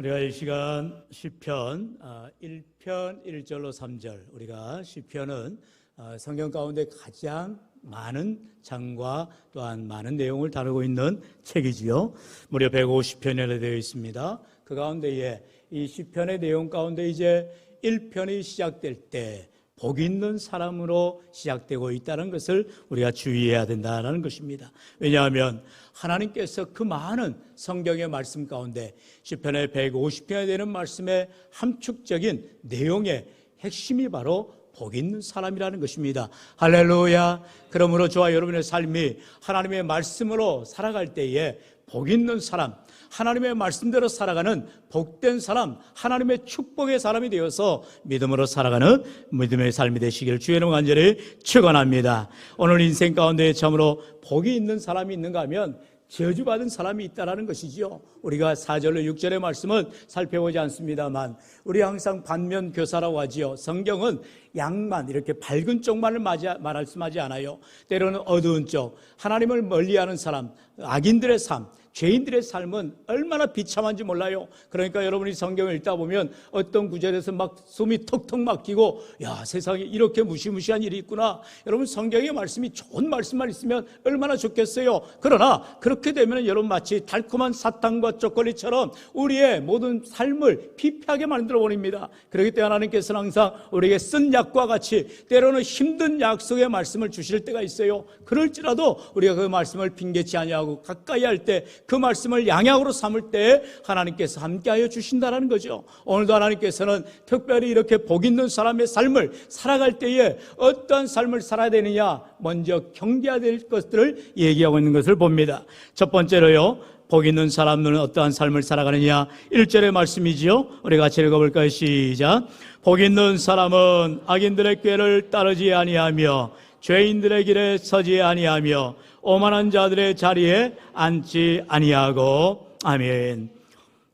우리가 이 시간 시편 1편 1절로 3절, 우리가 시편은 성경 가운데 가장 많은 장과 또한 많은 내용을 다루고 있는 책이지요. 무려 150편이나 되어 있습니다. 그 가운데에 이 시편의 내용 가운데 이제 1편이 시작될 때 복 있는 사람으로 시작되고 있다는 것을 우리가 주의해야 된다는 것입니다. 왜냐하면 하나님께서 그 많은 성경의 말씀 가운데 시편의 150편에 되는 말씀의 함축적인 내용의 핵심이 바로 복 있는 사람이라는 것입니다. 할렐루야. 그러므로 저와 여러분의 삶이 하나님의 말씀으로 살아갈 때에 복 있는 사람, 하나님의 말씀대로 살아가는 복된 사람, 하나님의 축복의 사람이 되어서 믿음으로 살아가는 믿음의 삶이 되시기를 주의 이름으로 간절히 축원합니다. 오늘 인생 가운데 참으로 복이 있는 사람이 있는가 하면 저주받은 사람이 있다는 것이지요. 우리가 4절로 6절의 말씀은 살펴보지 않습니다만 우리 항상 반면 교사라고 하지요. 성경은 양만 이렇게 밝은 쪽만을 말씀하지 않아요. 때로는 어두운 쪽, 하나님을 멀리하는 사람, 악인들의 삶, 죄인들의 삶은 얼마나 비참한지 몰라요. 그러니까 여러분이 성경을 읽다 보면 어떤 구절에서 막 숨이 턱턱 막히고, 야, 세상에 이렇게 무시무시한 일이 있구나. 여러분, 성경의 말씀이 좋은 말씀만 있으면 얼마나 좋겠어요. 그러나 그렇게 되면 여러분 마치 달콤한 사탕과 초콜릿처럼 우리의 모든 삶을 피폐하게 만들어 버립니다. 그렇기 때문에 하나님께서는 항상 우리에게 쓴 약과 같이 때로는 힘든 약 속의 말씀을 주실 때가 있어요. 그럴지라도 우리가 그 말씀을 핑계치 아니하고 가까이 할 때 그 말씀을 양약으로 삼을 때 하나님께서 함께하여 주신다는 거죠. 오늘도 하나님께서는 특별히 이렇게 복 있는 사람의 삶을 살아갈 때에 어떠한 삶을 살아야 되느냐, 먼저 경계해야 될 것들을 얘기하고 있는 것을 봅니다. 첫 번째로요, 복 있는 사람은 어떠한 삶을 살아가느냐, 1절의 말씀이지요. 우리 같이 읽어볼까요? 시작. 복 있는 사람은 악인들의 꾀를 따르지 아니하며 죄인들의 길에 서지 아니하며 오만한 자들의 자리에 앉지 아니하고. 아멘.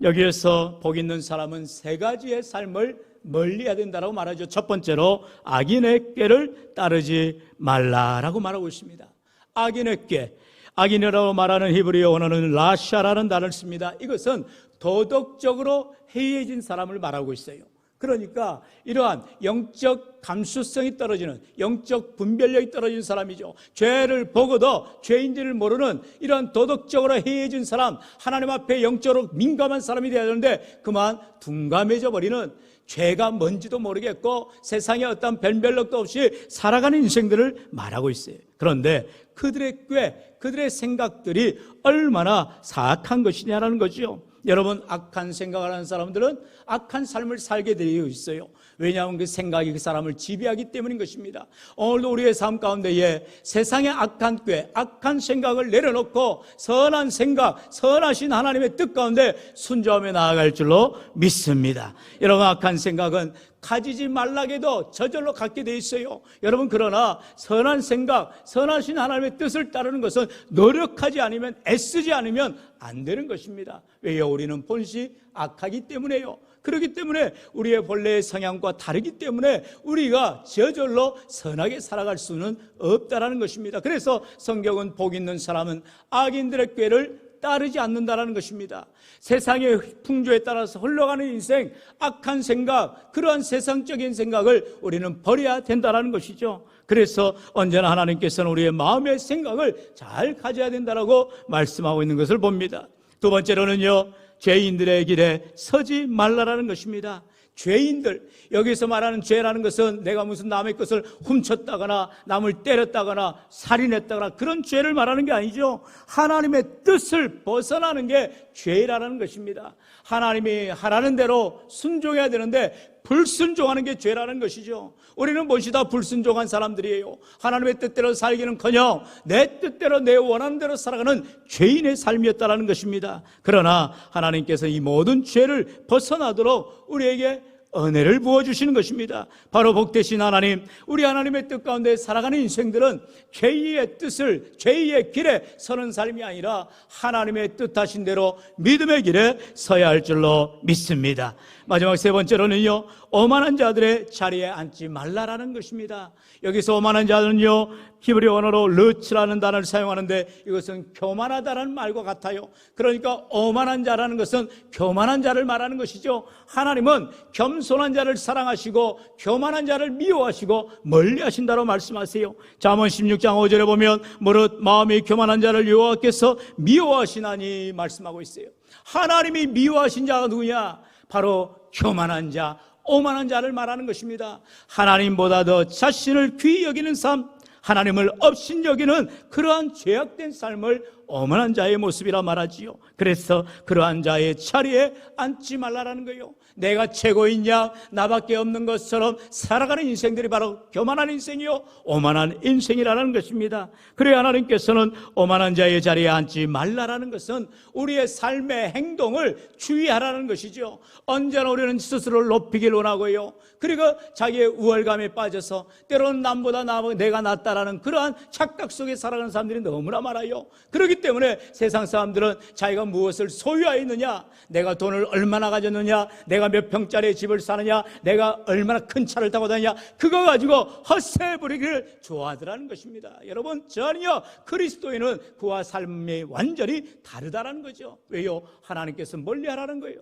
여기에서 복 있는 사람은 세 가지의 삶을 멀리해야 된다고 말하죠. 첫 번째로 악인의 꾀를 따르지 말라라고 말하고 있습니다. 악인의 꾀, 악인이라고 말하는 히브리어 언어는 라샤라는 단어를 씁니다. 이것은 도덕적으로 해이해진 사람을 말하고 있어요. 그러니까 이러한 영적 감수성이 떨어지는, 영적 분별력이 떨어진 사람이죠. 죄를 보고도 죄인지를 모르는 이러한 도덕적으로 해이해진 사람, 하나님 앞에 영적으로 민감한 사람이 되어야 되는데 그만 둔감해져 버리는, 죄가 뭔지도 모르겠고 세상에 어떤 변별력도 없이 살아가는 인생들을 말하고 있어요. 그런데 그들의 꾀, 그들의 생각들이 얼마나 사악한 것이냐라는 거죠. 여러분, 악한 생각을 하는 사람들은 악한 삶을 살게 되어 있어요. 왜냐하면 그 생각이 그 사람을 지배하기 때문인 것입니다. 오늘도 우리의 삶 가운데에 세상의 악한 꾀, 악한 생각을 내려놓고 선한 생각, 선하신 하나님의 뜻 가운데 순종하며 나아갈 줄로 믿습니다. 여러분, 악한 생각은 가지지 말라게도 저절로 갖게 돼 있어요. 여러분, 그러나 선한 생각, 선하신 하나님의 뜻을 따르는 것은 노력하지 않으면, 애쓰지 않으면 안 되는 것입니다. 왜요? 우리는 본시 악하기 때문에요. 그렇기 때문에 우리의 본래의 성향과 다르기 때문에 우리가 저절로 선하게 살아갈 수는 없다라는 것입니다. 그래서 성경은 복 있는 사람은 악인들의 꾀를 따르지 않는다라는 것입니다. 세상의 풍조에 따라서 흘러가는 인생, 악한 생각, 그러한 세상적인 생각을 우리는 버려야 된다라는 것이죠. 그래서 언제나 하나님께서는 우리의 마음의 생각을 잘 가져야 된다라고 말씀하고 있는 것을 봅니다. 두 번째로는요, 죄인들의 길에 서지 말라라는 것입니다. 죄인들, 여기서 말하는 죄라는 것은 내가 무슨 남의 것을 훔쳤다거나 남을 때렸다거나 살인했다거나 그런 죄를 말하는 게 아니죠. 하나님의 뜻을 벗어나는 게 죄라는 것입니다. 하나님이 하라는 대로 순종해야 되는데 불순종하는 게 죄라는 것이죠. 우리는 무엇이 다 불순종한 사람들이에요. 하나님의 뜻대로 살기는커녕 내 뜻대로, 내 원하는 대로 살아가는 죄인의 삶이었다는 것입니다. 그러나 하나님께서 이 모든 죄를 벗어나도록 우리에게 은혜를 부어주시는 것입니다. 바로 복되신 하나님, 우리 하나님의 뜻 가운데 살아가는 인생들은 죄의 뜻을, 죄의 길에 서는 삶이 아니라 하나님의 뜻하신 대로 믿음의 길에 서야 할 줄로 믿습니다. 마지막 세 번째로는요, 오만한 자들의 자리에 앉지 말라라는 것입니다. 여기서 오만한 자들은요, 히브리 언어로 르츠라는 단어를 사용하는데 이것은 교만하다라는 말과 같아요. 그러니까 오만한 자라는 것은 교만한 자를 말하는 것이죠. 하나님은 겸손한 자를 사랑하시고 교만한 자를 미워하시고 멀리하신다고 말씀하세요. 잠언 16장 5절에 보면 무릇 마음이 교만한 자를 여호와께서 미워하시나니 말씀하고 있어요. 하나님이 미워하신 자가 누구냐? 바로 교만한 자, 오만한 자를 말하는 것입니다. 하나님보다 더 자신을 귀히 여기는 삶, 하나님을 업신여기는 그러한 죄악된 삶을 오만한 자의 모습이라 말하지요. 그래서 그러한 자의 자리에 앉지 말라라는 거예요. 내가 최고이냐, 나밖에 없는 것처럼 살아가는 인생들이 바로 교만한 인생이요, 오만한 인생이라는 것입니다. 그래야 하나님께서는 오만한 자의 자리에 앉지 말라라는 것은 우리의 삶의 행동을 주의하라는 것이죠. 언제나 우리는 스스로를 높이길 원하고요, 그리고 자기의 우월감에 빠져서 때로는 남보다 내가 낫다라는 그러한 착각 속에 살아가는 사람들이 너무나 많아요. 그렇기 때문에 세상 사람들은 자기가 무엇을 소유하였느냐, 내가 돈을 얼마나 가졌느냐, 내가 몇 평짜리 집을 사느냐, 내가 얼마나 큰 차를 타고 다니냐, 그거 가지고 헛세 부리기를 좋아하더라는 것입니다. 여러분, 전혀 그리스도인은 그와 삶이 완전히 다르다는 거죠. 왜요? 하나님께서 멀리하라는 거예요.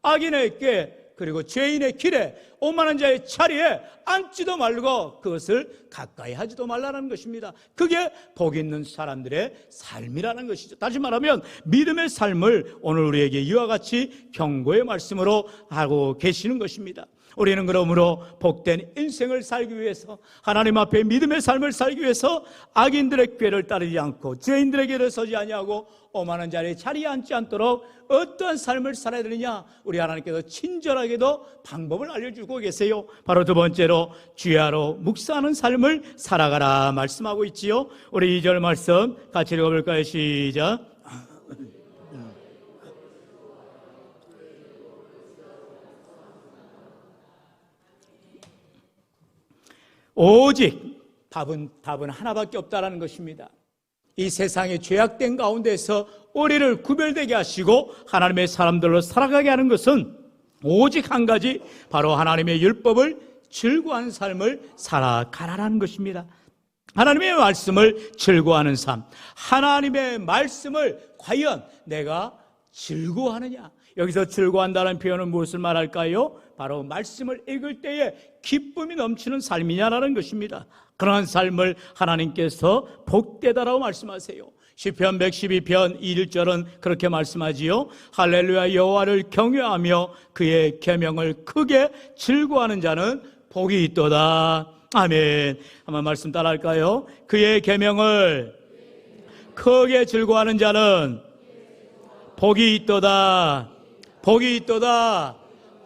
악인에게, 그리고 죄인의 길에, 오만한 자의 자리에 앉지도 말고 그것을 가까이 하지도 말라는 것입니다. 그게 복 있는 사람들의 삶이라는 것이죠. 다시 말하면 믿음의 삶을 오늘 우리에게 이와 같이 경고의 말씀으로 하고 계시는 것입니다. 우리는 그러므로 복된 인생을 살기 위해서, 하나님 앞에 믿음의 삶을 살기 위해서 악인들의 꾀를 따르지 않고 죄인들의 길을 서지 아니하고 오만한 자리에 앉지 않도록 어떠한 삶을 살아야 되느냐, 우리 하나님께서 친절하게도 방법을 알려주고 계세요. 바로 두 번째로 주야로 묵상하는 삶을 살아가라 말씀하고 있지요. 우리 2절 말씀 같이 읽어볼까요? 시작. 오직 답은 하나밖에 없다라는 것입니다. 이 세상의 죄악된 가운데서 우리를 구별되게 하시고 하나님의 사람들로 살아가게 하는 것은 오직 한 가지, 바로 하나님의 율법을 즐거워하는 삶을 살아가라는 것입니다. 하나님의 말씀을 즐거워하는 삶, 하나님의 말씀을 과연 내가 즐거워하느냐? 여기서 즐거워한다는 표현은 무엇을 말할까요? 바로 말씀을 읽을 때에 기쁨이 넘치는 삶이냐라는 것입니다. 그러한 삶을 하나님께서 복되다라고 말씀하세요. 시편 112편 1절은 그렇게 말씀하지요. 할렐루야, 여호와를 경외하며 그의 계명을 크게 즐거워하는 자는 복이 있도다. 아멘. 한번 말씀 따라할까요? 그의 계명을 크게 즐거워하는 자는 복이 있도다. 복이 있도다.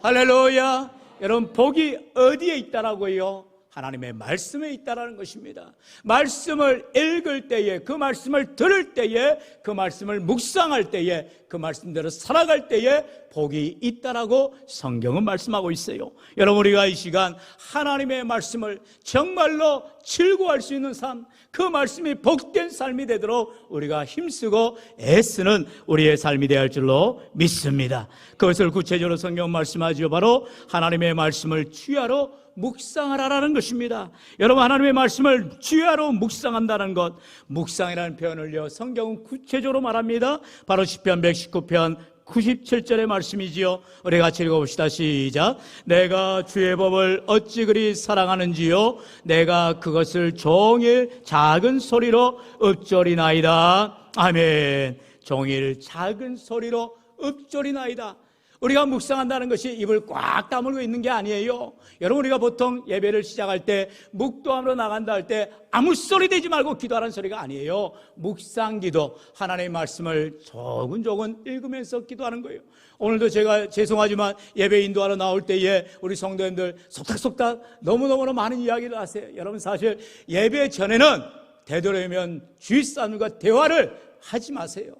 할렐루야. 여러분, 복이 어디에 있다라고요? 하나님의 말씀에 있다라는 것입니다. 말씀을 읽을 때에, 그 말씀을 들을 때에, 그 말씀을 묵상할 때에, 그 말씀대로 살아갈 때에 복이 있다라고 성경은 말씀하고 있어요. 여러분, 우리가 이 시간 하나님의 말씀을 정말로 즐거워할 수 있는 삶, 그 말씀이 복된 삶이 되도록 우리가 힘쓰고 애쓰는 우리의 삶이 되어야 할 줄로 믿습니다. 그것을 구체적으로 성경은 말씀하죠. 바로 하나님의 말씀을 주야로 묵상하라는 것입니다. 여러분, 하나님의 말씀을 주야로 묵상한다는 것, 묵상이라는 표현을요, 성경은 구체적으로 말합니다. 바로 시편 119편 97절의 말씀이지요. 우리 같이 읽어봅시다. 시작. 내가 주의 법을 어찌 그리 사랑하는지요, 내가 그것을 종일 작은 소리로 읊조리나이다. 아멘. 종일 작은 소리로 읊조리나이다. 우리가 묵상한다는 것이 입을 꽉 다물고 있는 게 아니에요. 여러분, 우리가 보통 예배를 시작할 때, 묵도함으로 나간다 할 때 아무 소리 내지 말고 기도하라는 소리가 아니에요. 묵상기도, 하나님의 말씀을 조근조근 읽으면서 기도하는 거예요. 오늘도 제가 죄송하지만 예배 인도하러 나올 때에 우리 성도님들 속닥속닥 너무너무 많은 이야기를 하세요. 여러분, 사실 예배 전에는 되도록이면 주위 사람들과 대화를 하지 마세요.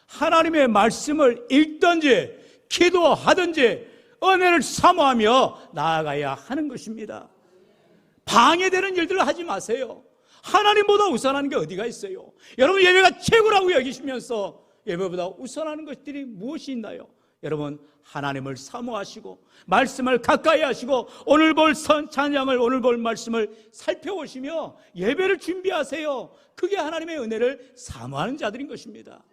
하나님의 말씀을 읽든지 기도하든지 은혜를 사모하며 나아가야 하는 것입니다. 방해되는 일들을 하지 마세요. 하나님보다 우선하는 게 어디가 있어요? 여러분, 예배가 최고라고 여기시면서 예배보다 우선하는 것들이 무엇이 있나요? 여러분, 하나님을 사모하시고 말씀을 가까이 하시고 오늘 볼 찬양을, 오늘 볼 말씀을 살펴보시며 예배를 준비하세요. 그게 하나님의 은혜를 사모하는 자들인 것입니다.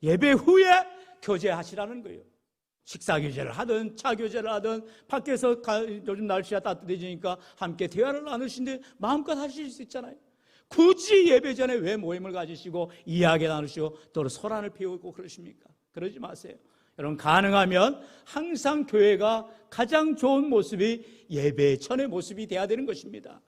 예배 후에 교제하시라는 거예요. 식사 교제를 하든 차 교제를 하든 밖에서 요즘 날씨가 따뜻해지니까 함께 대화를 나누시는데 마음껏 하실 수 있잖아요. 굳이 예배 전에 왜 모임을 가지시고 이야기 나누시고 또 소란을 피우고 그러십니까? 그러지 마세요. 여러분, 가능하면 항상 교회가 가장 좋은 모습이 예배 전의 모습이 돼야 되는 것입니다.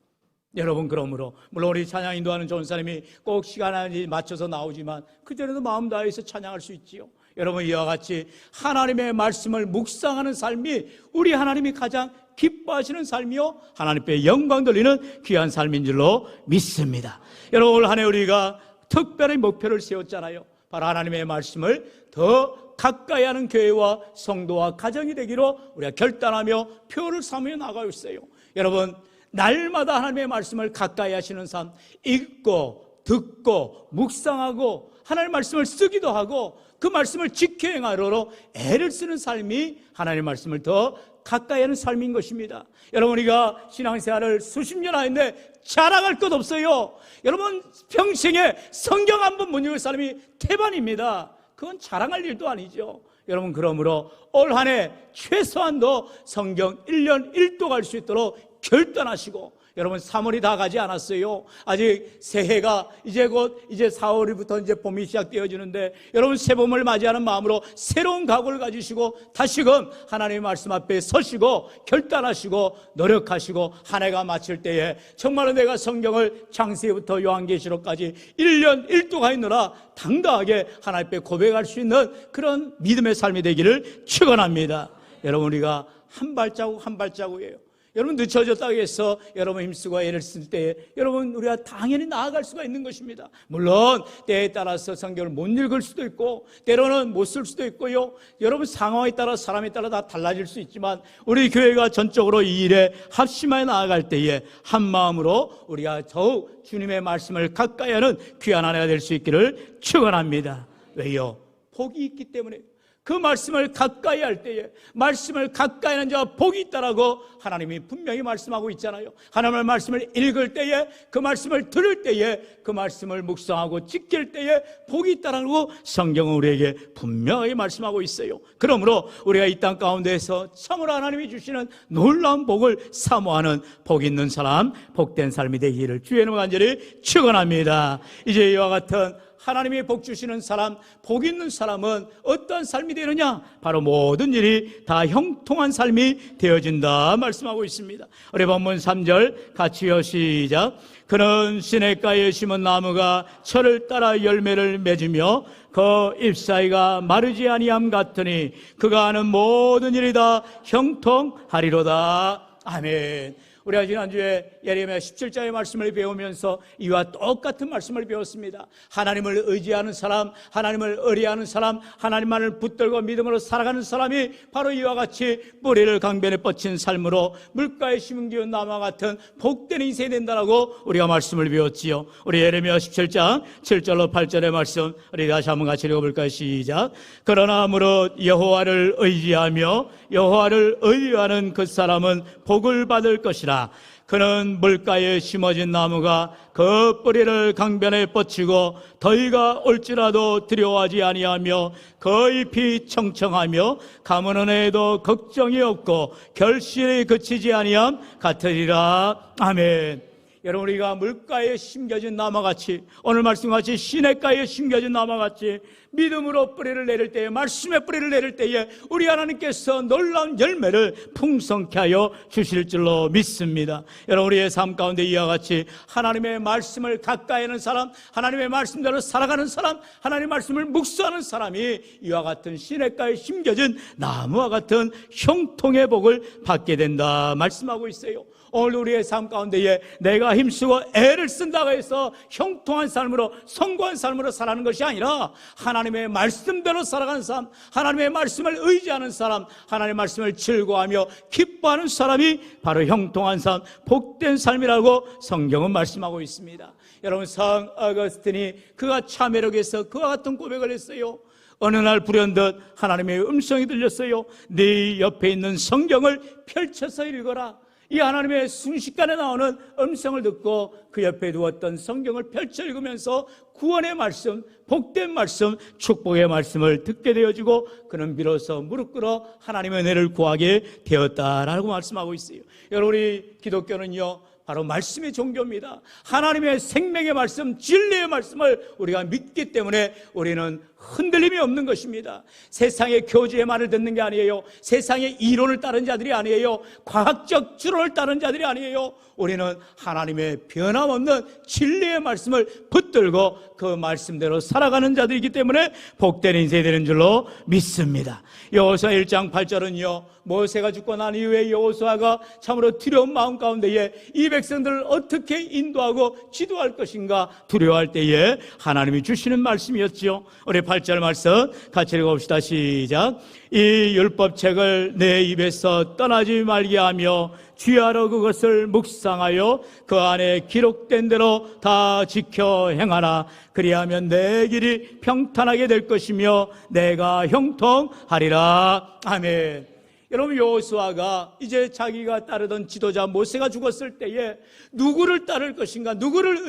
여러분, 그러므로 물론 우리 찬양 인도하는 좋은 사람이 꼭 시간에 맞춰서 나오지만 그전에도 마음 다해서 찬양할 수 있지요. 여러분, 이와 같이 하나님의 말씀을 묵상하는 삶이 우리 하나님이 가장 기뻐하시는 삶이요 하나님께 영광 돌리는 귀한 삶인 줄로 믿습니다. 여러분, 올 한 해 우리가 특별히 목표를 세웠잖아요. 바로 하나님의 말씀을 더 가까이 하는 교회와 성도와 가정이 되기로 우리가 결단하며 표를 삼으며 나가고 있어요. 여러분, 날마다 하나님의 말씀을 가까이 하시는 삶, 읽고 듣고 묵상하고 하나님의 말씀을 쓰기도 하고 그 말씀을 지켜 행하러 애를 쓰는 삶이 하나님의 말씀을 더 가까이 하는 삶인 것입니다. 여러분, 우리가 신앙생활을 수십 년 하는데 자랑할 것 없어요. 여러분, 평생에 성경 한 번 못 읽을 사람이 태반입니다. 그건 자랑할 일도 아니죠. 여러분, 그러므로 올 한 해 최소한도 성경 1년 1도 갈 수 있도록 결단하시고, 여러분, 3월이 다 가지 않았어요. 아직 새해가 이제 곧 이제 4월부터 이제 봄이 시작되어지는데, 여러분, 새봄을 맞이하는 마음으로 새로운 각오를 가지시고 다시금 하나님의 말씀 앞에 서시고 결단하시고 노력하시고 한 해가 마칠 때에 정말로 내가 성경을 창세기부터 요한계시록까지 1년 1도가 있느라 당당하게 하나님 앞에 고백할 수 있는 그런 믿음의 삶이 되기를 축원합니다. 여러분, 우리가 한 발자국 한 발자국이에요. 여러분, 늦춰졌다고 해서 여러분 힘쓰고 애를 쓸 때에 여러분, 우리가 당연히 나아갈 수가 있는 것입니다. 물론 때에 따라서 성경을 못 읽을 수도 있고 때로는 못 쓸 수도 있고요. 여러분, 상황에 따라 사람에 따라 다 달라질 수 있지만 우리 교회가 전적으로 이 일에 합심하여 나아갈 때에 한 마음으로 우리가 더욱 주님의 말씀을 가까이 하는 귀한 한 해가 될 수 있기를 축원합니다. 왜요? 복이 있기 때문에. 그 말씀을 가까이 할 때에, 말씀을 가까이 하는 자가 복이 있다라고 하나님이 분명히 말씀하고 있잖아요. 하나님의 말씀을 읽을 때에, 그 말씀을 들을 때에, 그 말씀을 묵상하고 지킬 때에 복이 있다라고 성경은 우리에게 분명히 말씀하고 있어요. 그러므로 우리가 이 땅 가운데에서 참으로 하나님이 주시는 놀라운 복을 사모하는 복 있는 사람, 복된 삶이 되기를 주의 이름으로 간절히 축원합니다. 이제 이와 같은 하나님이 복 주시는 사람, 복 있는 사람은 어떤 삶이 되느냐? 바로 모든 일이 다 형통한 삶이 되어진다 말씀하고 있습니다. 우리 본문 3절 같이요, 시작. 그는 시냇가에 심은 나무가 철을 따라 열매를 맺으며 그 잎사이가 마르지 아니함 같으니 그가 하는 모든 일이 다 형통하리로다. 아멘. 우리가 지난주에 예레미야 17장의 말씀을 배우면서 이와 똑같은 말씀을 배웠습니다. 하나님을 의지하는 사람, 하나님을 의뢰하는 사람, 하나님만을 붙들고 믿음으로 살아가는 사람이 바로 이와 같이 뿌리를 강변에 뻗친 삶으로 물가에 심은 기운 나무와 같은 복된 인생이 된다라고 우리가 말씀을 배웠지요. 우리 예레미야 17장 7절로 8절의 말씀 우리 다시 한번 같이 읽어볼까요? 시작. 그러나 무릇 여호와를 의지하며 여호와를 의뢰하는 그 사람은 복을 받을 것이라. 그는 물가에 심어진 나무가 그 뿌리를 강변에 뻗치고 더위가 올지라도 두려워하지 아니하며 그 잎이 청청하며 가무는 해에도 걱정이 없고 결실이 그치지 아니함 같으리라. 아멘. 여러분, 우리가 물가에 심겨진 나무같이, 오늘 말씀같이 시냇가에 심겨진 나무같이 믿음으로 뿌리를 내릴 때에, 말씀의 뿌리를 내릴 때에 우리 하나님께서 놀라운 열매를 풍성케 하여 주실 줄로 믿습니다. 여러분, 우리의 삶 가운데 이와 같이 하나님의 말씀을 가까이 하는 사람, 하나님의 말씀대로 살아가는 사람, 하나님의 말씀을 묵상하는 사람이 이와 같은 시냇가에 심겨진 나무와 같은 형통의 복을 받게 된다 말씀하고 있어요. 오늘 우리의 삶 가운데에 내가 힘쓰고 애를 쓴다고 해서 형통한 삶으로, 성공한 삶으로 살아가는 것이 아니라 하나님의 말씀대로 살아가는 사람, 하나님의 말씀을 의지하는 사람, 하나님의 말씀을 즐거워하며 기뻐하는 사람이 바로 형통한 삶, 복된 삶이라고 성경은 말씀하고 있습니다. 여러분, 성 어거스틴이 그가 참회록에서 그와 같은 고백을 했어요. 어느 날 불현듯 하나님의 음성이 들렸어요. 네 옆에 있는 성경을 펼쳐서 읽어라. 이 하나님의 순식간에 나오는 음성을 듣고 그 옆에 두었던 성경을 펼쳐 읽으면서 구원의 말씀, 복된 말씀, 축복의 말씀을 듣게 되어지고 그는 비로소 무릎 꿇어 하나님의 은혜를 구하게 되었다라고 말씀하고 있어요. 여러분, 우리 기독교는요, 바로 말씀의 종교입니다. 하나님의 생명의 말씀, 진리의 말씀을 우리가 믿기 때문에 우리는 흔들림이 없는 것입니다. 세상의 교주의 말을 듣는 게 아니에요. 세상의 이론을 따른 자들이 아니에요. 과학적 추론을 따른 자들이 아니에요. 우리는 하나님의 변함없는 진리의 말씀을 붙들고 그 말씀대로 살아가는 자들이기 때문에 복된 인생이 되는 줄로 믿습니다. 여호수아 1장 8절은요, 모세가 죽고 난 이후에 여호수아가 참으로 두려운 마음 가운데에 이 백성들을 어떻게 인도하고 지도할 것인가 두려워할 때에 하나님이 주시는 말씀이었죠. 우리 8절 말씀 같이 읽어봅시다. 시작. 이 율법책을 내 입에서 떠나지 말게 하며 주야로 그것을 묵상하여 그 안에 기록된 대로 다 지켜 행하라. 그리하면 내 길이 평탄하게 될 것이며 내가 형통하리라. 아멘. 여러분, 여호수아가 이제 자기가 따르던 지도자 모세가 죽었을 때에 누구를 따를 것인가, 누구를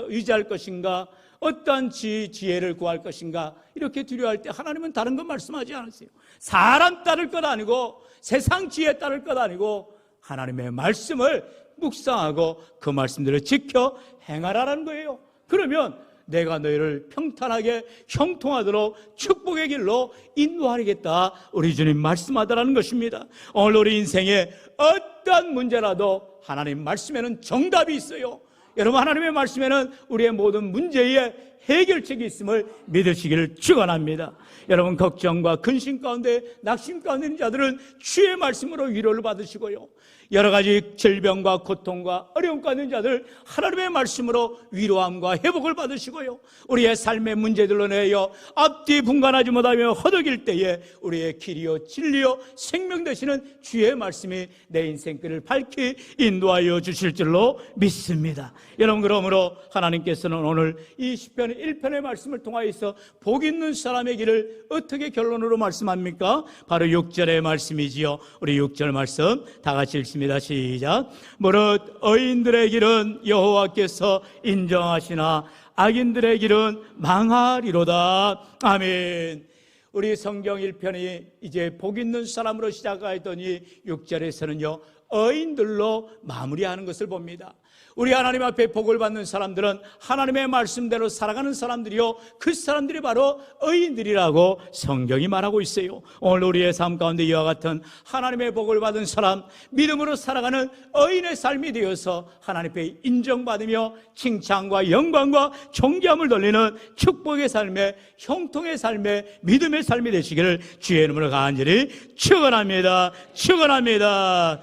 의지할 것인가, 어떠한 지혜를 구할 것인가, 이렇게 두려워할 때 하나님은 다른 것 말씀하지 않으세요. 사람 따를 것 아니고 세상 지혜 따를 것 아니고 하나님의 말씀을 묵상하고 그 말씀들을 지켜 행하라는 거예요. 그러면 내가 너희를 평탄하게 형통하도록 축복의 길로 인도하리겠다, 우리 주님 말씀하다라는 것입니다. 오늘 우리 인생에 어떤 문제라도 하나님 말씀에는 정답이 있어요. 여러분, 하나님의 말씀에는 우리의 모든 문제에 해결책이 있음을 믿으시기를 축원합니다. 여러분, 걱정과 근심 가운데, 낙심 가운데 있는 자들은 주의 말씀으로 위로를 받으시고요, 여러 가지 질병과 고통과 어려움 가운데 있는 자들 하나님의 말씀으로 위로함과 회복을 받으시고요, 우리의 삶의 문제들로 내어 앞뒤 분간하지 못하며 허덕일 때에 우리의 길이요 진리요 생명 되시는 주의 말씀이 내 인생길을 밝히 인도하여 주실 줄로 믿습니다. 여러분, 그러므로 하나님께서는 오늘 이 시편 1편의 말씀을 통하여서 복 있는 사람의 길을 어떻게 결론으로 말씀합니까? 바로 6절의 말씀이지요. 우리 6절 말씀 다 같이 읽습니다. 시작. 무릇 의인들의 길은 여호와께서 인정하시나 악인들의 길은 망하리로다. 아멘. 우리 성경 1편이 이제 복 있는 사람으로 시작하였더니 6절에서는요, 의인들로 마무리하는 것을 봅니다. 우리 하나님 앞에 복을 받는 사람들은 하나님의 말씀대로 살아가는 사람들이요, 그 사람들이 바로 의인들이라고 성경이 말하고 있어요. 오늘 우리의 삶 가운데 이와 같은 하나님의 복을 받은 사람, 믿음으로 살아가는 의인의 삶이 되어서 하나님 앞에 인정받으며 칭찬과 영광과 존귀함을 돌리는 축복의 삶의, 형통의 삶의, 믿음의 삶이 되시기를 주의 이름으로 간절히 축원합니다. 축원합니다.